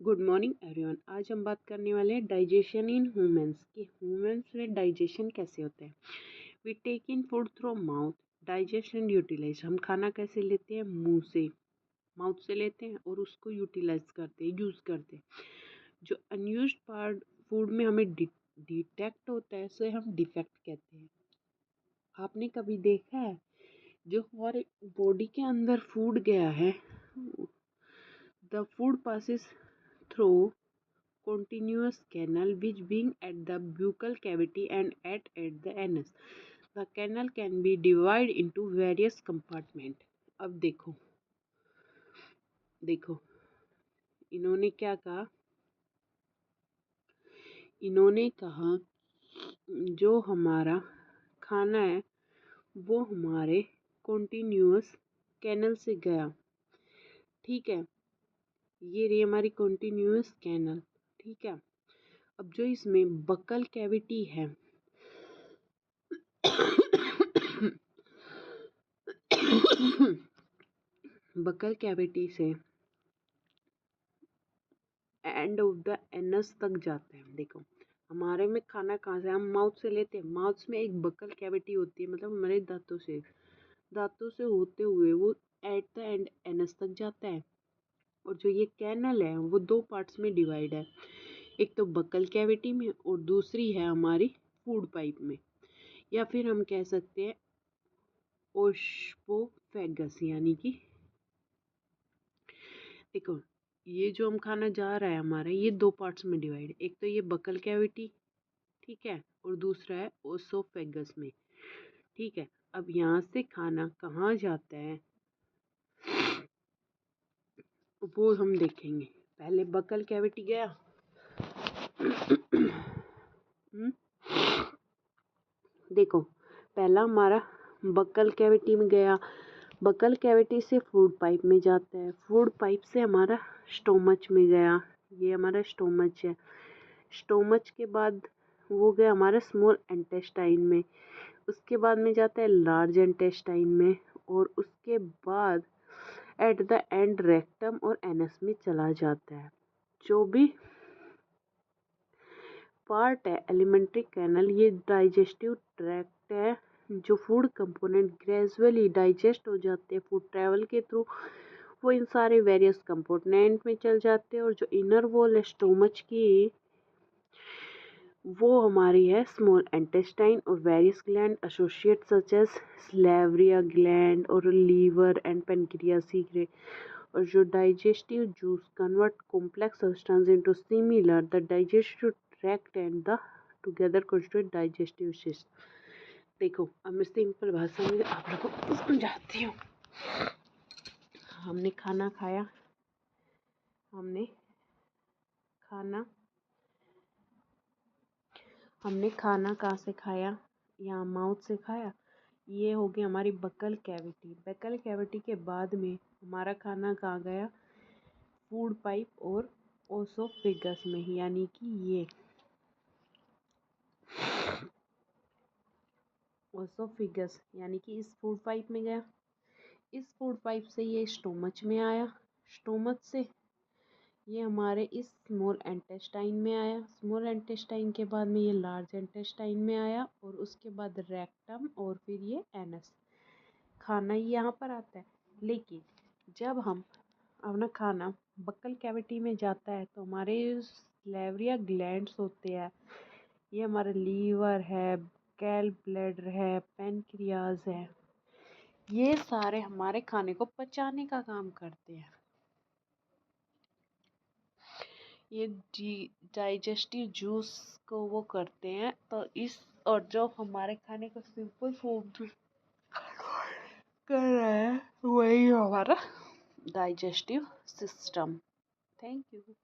Good morning everyone. आज हम बात करने वाले हैं डाइजेशन इन ह्यूमंस कि ह्यूमंस में डाइजेशन कैसे होता है। We take in food through mouth, digestion utilise. हम खाना कैसे लेते हैं? मुंह से, माउथ से लेते हैं और उसको यूटिलाइज करते हैं, यूज़ करते हैं। जो अनयूज्ड पार्ट फूड में हमें डिटेक्ट होता है उसे हम डिफेक्ट कहते हैं। आपने कभी देखा है जो हमारे बॉडी के अंदर फूड गया है, the food passes through continuous canal which being at the buccal cavity and at the anus. The canal can be divided into various compartment. अब देखो देखो इन्होंने क्या कहा? इन्होंने कहा जो हमारा खाना है वो हमारे कॉन्टिन्यूअस कैनल से गया। ठीक है, ये रही हमारी कॉन्टिन्यूअस कैनल। ठीक है, अब जो इसमें बक्कल कैविटी है बक्कल कैविटी से एंड ऑफ द एनस तक जाता है। देखो हमारे में खाना कहाँ से, हम माउथ से लेते हैं। माउथ में एक बक्कल कैविटी होती है, मतलब हमारे दांतों से होते हुए वो एट द एंड एनस तक जाता है। और जो ये कैनल है वो दो पार्ट्स में डिवाइड है, एक तो बक्कल कैविटी में और दूसरी है हमारी फूड पाइप में, या फिर हम कह सकते हैं ओस्फोफेगस। यानी कि देखो ये जो हम खाना जा रहा है हमारा, ये दो पार्ट्स में डिवाइड है, एक तो ये बक्कल कैविटी, ठीक है, और दूसरा है ओसोफेगस में। ठीक है, अब यहाँ से खाना कहाँ जाता है वो हम देखेंगे। पहले बक्कल कैविटी गया देखो पहला हमारा बक्कल कैविटी में गया, बक्कल कैविटी से फूड पाइप में जाता है, फूड पाइप से हमारा स्टोमच में गया, ये हमारा स्टोमच है। स्टोमच के बाद वो गया हमारा स्मॉल इंटेस्टाइन में, उसके बाद में जाता है लार्ज इंटेस्टाइन में, और उसके बाद एट द एंड रेक्टम और एनस में चला जाता है। जो भी पार्ट है एलिमेंट्री कैनल, ये डाइजेस्टिव ट्रैक्ट है। जो फूड कंपोनेंट ग्रेजुअली डाइजेस्ट हो जाते हैं फूड ट्रैवल के थ्रू, वो इन सारे वेरियस कंपोनेंट में चल जाते हैं। और जो इनर वॉल है स्टोमच की, वो हमारी है स्मॉल इंटेस्टाइन और various gland associate such as salivary gland और लीवर एंड पेनक्रियास सीक्रेट। और जो digestive juice convert complex substance into similar the digestive tract and the together constitute digestive system. देखो अब मैं सिंपल भाषा में आप लोगों को समझाती हूँ। हमने खाना खाया, हमने खाना कहाँ से खाया? यहाँ माउथ से खाया। ये हो गई हमारी बक्कल कैविटी। बक्कल कैविटी के बाद में हमारा खाना कहाँ गया? फूड पाइप और ओसोफेगस में, यानी कि ये ओसोफेगस यानी कि इस फूड पाइप में गया। इस फूड पाइप से ये स्टोमच में आया, स्टोमच से ये हमारे इस स्मॉल इंटेस्टाइन में आया, स्मॉल इंटेस्टाइन के बाद में ये लार्ज इंटेस्टाइन में आया, और उसके बाद रेक्टम और फिर ये एनस। खाना ही यहाँ पर आता है। लेकिन जब हम अपना खाना बक्कल कैविटी में जाता है तो हमारे स्लेवरिया ग्लैंड्स होते हैं, ये हमारा लीवर है, गैल ब्लैडर है, पेनक्रियाज है, ये सारे हमारे खाने को पचाने का काम करते हैं। ये डाइजेस्टिव जूस को वो करते हैं। तो इस और जो हमारे खाने को सिंपल फूड कर रहा है वही हमारा डाइजेस्टिव सिस्टम। Thank you.